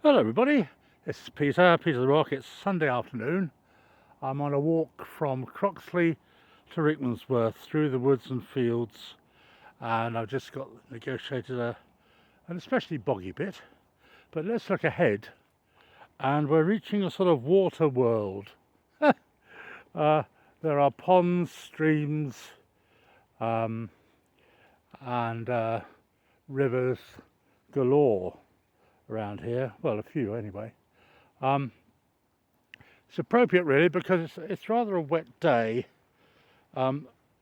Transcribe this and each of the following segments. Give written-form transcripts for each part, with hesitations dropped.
Hello everybody, this is Peter the Rock. It's Sunday afternoon. I'm on a walk from Croxley to Rickmansworth through the woods and fields, and I've just got negotiated an especially boggy bit. But let's look ahead, and we're reaching a sort of water world. There are ponds, streams, and rivers galore around here. Well, a few anyway. It's appropriate really because it's rather a wet day.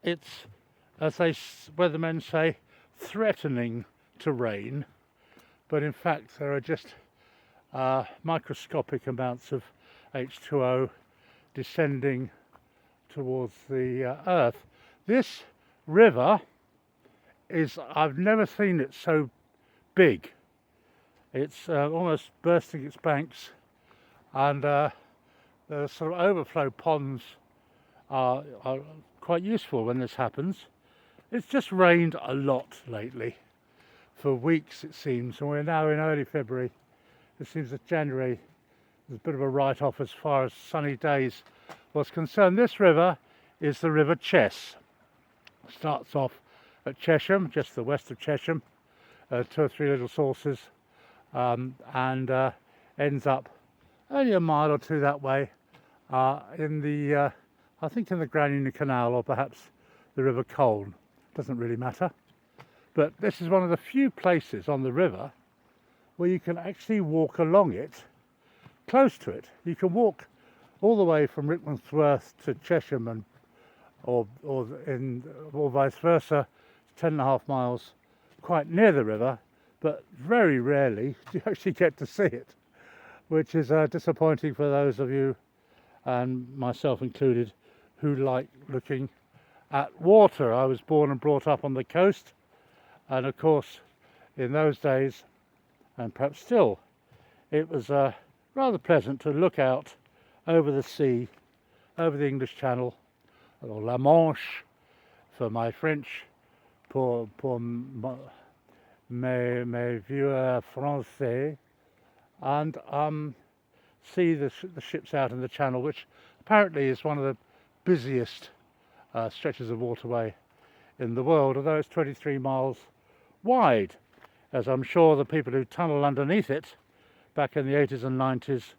It's, as weathermen say, threatening to rain, but in fact there are just microscopic amounts of H2O descending towards the earth. This river is, I've never seen it so big. It's almost bursting its banks, and the sort of overflow ponds are quite useful when this happens. It's just rained a lot lately, for weeks it seems, and we're now in early February. It seems that January is a bit of a write-off as far as sunny days was concerned. This river is the River Chess. It starts off at Chesham, just the west of Chesham, 2 or 3 little sources. And ends up only a mile or two that way in the, I think in the Granina Canal, or perhaps the River Colne. Doesn't really matter. But this is one of the few places on the river where you can actually walk along it, close to it. You can walk all the way from Rickmansworth to Chesham, or vice versa, 10.5 miles, quite near the river. But very rarely do you actually get to see it, which is disappointing for those of you, and myself included, who like looking at water. I was born and brought up on the coast, and of course in those days, and perhaps still, it was rather pleasant to look out over the sea, over the English Channel, or La Manche for my French, pour mes vieux français, and see the ships out in the channel, which apparently is one of the busiest stretches of waterway in the world, although it's 23 miles wide, as I'm sure the people who tunnel underneath it back in the 80s and 90s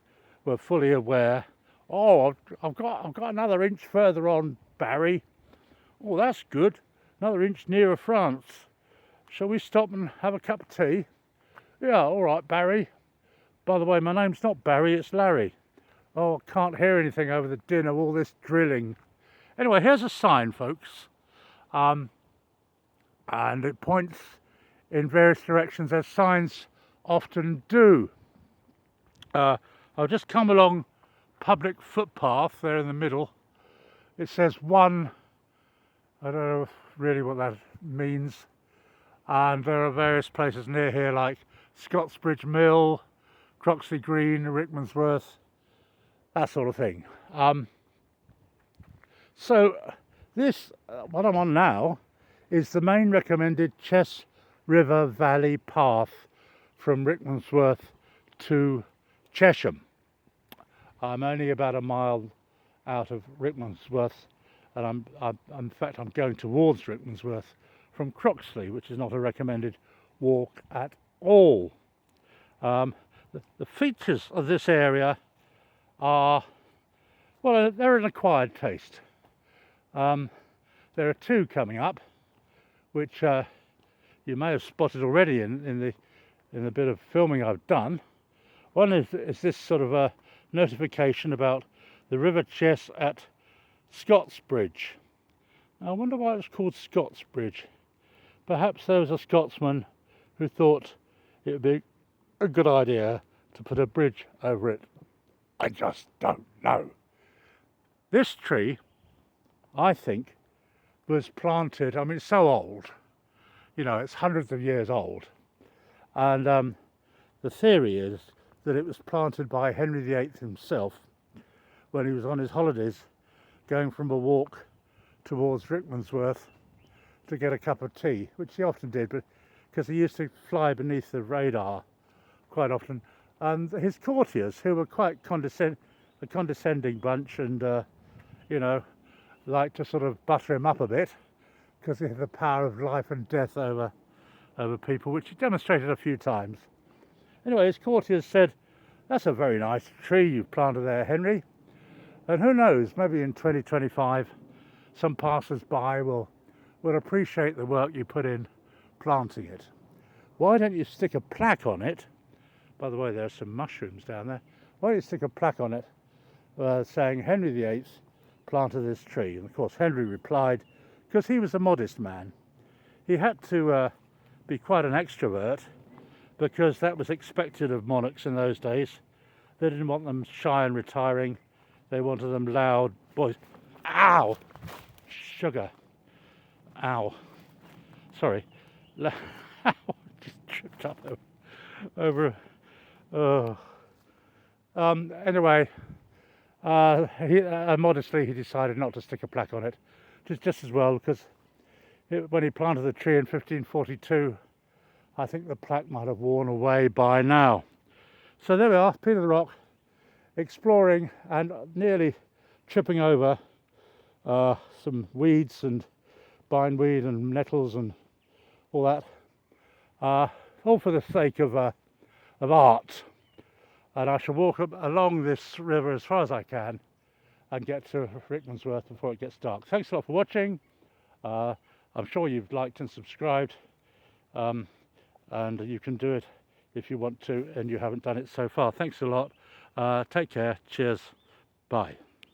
were fully aware. Oh, I've got another inch further on, Barry. Oh, that's good. Another inch nearer France. Shall we stop and have a cup of tea? Yeah, all right, Barry. By the way, my name's not Barry, it's Larry. Oh, I can't hear anything over the din of all this drilling. Anyway, here's a sign, folks. And it points in various directions, as signs often do. I'll just come along public footpath there in the middle. It says one, I don't know really what that means. And there are various places near here like Scotsbridge Mill, Croxley Green, Rickmansworth, that sort of thing. So this, what I'm on now, is the main recommended Chess River Valley path from Rickmansworth to Chesham. I'm only about a mile out of Rickmansworth, and in fact I'm going towards Rickmansworth from Croxley, which is not a recommended walk at all. The features of this area are, well, they're an acquired taste. There are two coming up, which you may have spotted already in the bit of filming I've done. One is this sort of a notification about the River Chess at Scotsbridge. I wonder why it's called Scotsbridge. Perhaps there was a Scotsman who thought it would be a good idea to put a bridge over it. I just don't know. This tree, I think, was planted, I mean, it's so old, you know, it's hundreds of years old. And the theory is that it was planted by Henry VIII himself when he was on his holidays going from a walk towards Rickmansworth to get a cup of tea, which he often did, but because he used to fly beneath the radar quite often, and his courtiers, who were quite a condescending bunch, and you know, like to sort of butter him up a bit because he had the power of life and death over people, which he demonstrated a few times. Anyway, his courtiers said, "That's a very nice tree you've planted there, Henry. And who knows, maybe in 2025, some passers-by will appreciate the work you put in planting it. Why don't you stick a plaque on it?" By the way, there are some mushrooms down there. "Why don't you stick a plaque on it saying Henry VIII planted this tree?" And of course, Henry replied, because he was a modest man, he had to be quite an extrovert, because that was expected of monarchs in those days. They didn't want them shy and retiring. They wanted them loud boys. Ow! Sugar. Ow. Sorry. Ow. Just tripped up over. Anyway, modestly he decided not to stick a plaque on it, just as well, because when he planted the tree in 1542, I think the plaque might have worn away by now. So there we are, Peter the Rock, exploring and nearly tripping over some weeds and bindweed and nettles and all that, all for the sake of art. And I shall walk along this river as far as I can and get to Rickmansworth before it gets dark. Thanks a lot for watching. I'm sure you've liked and subscribed, and you can do it if you want to and you haven't done it so far. Thanks a lot. Take care. Cheers. Bye.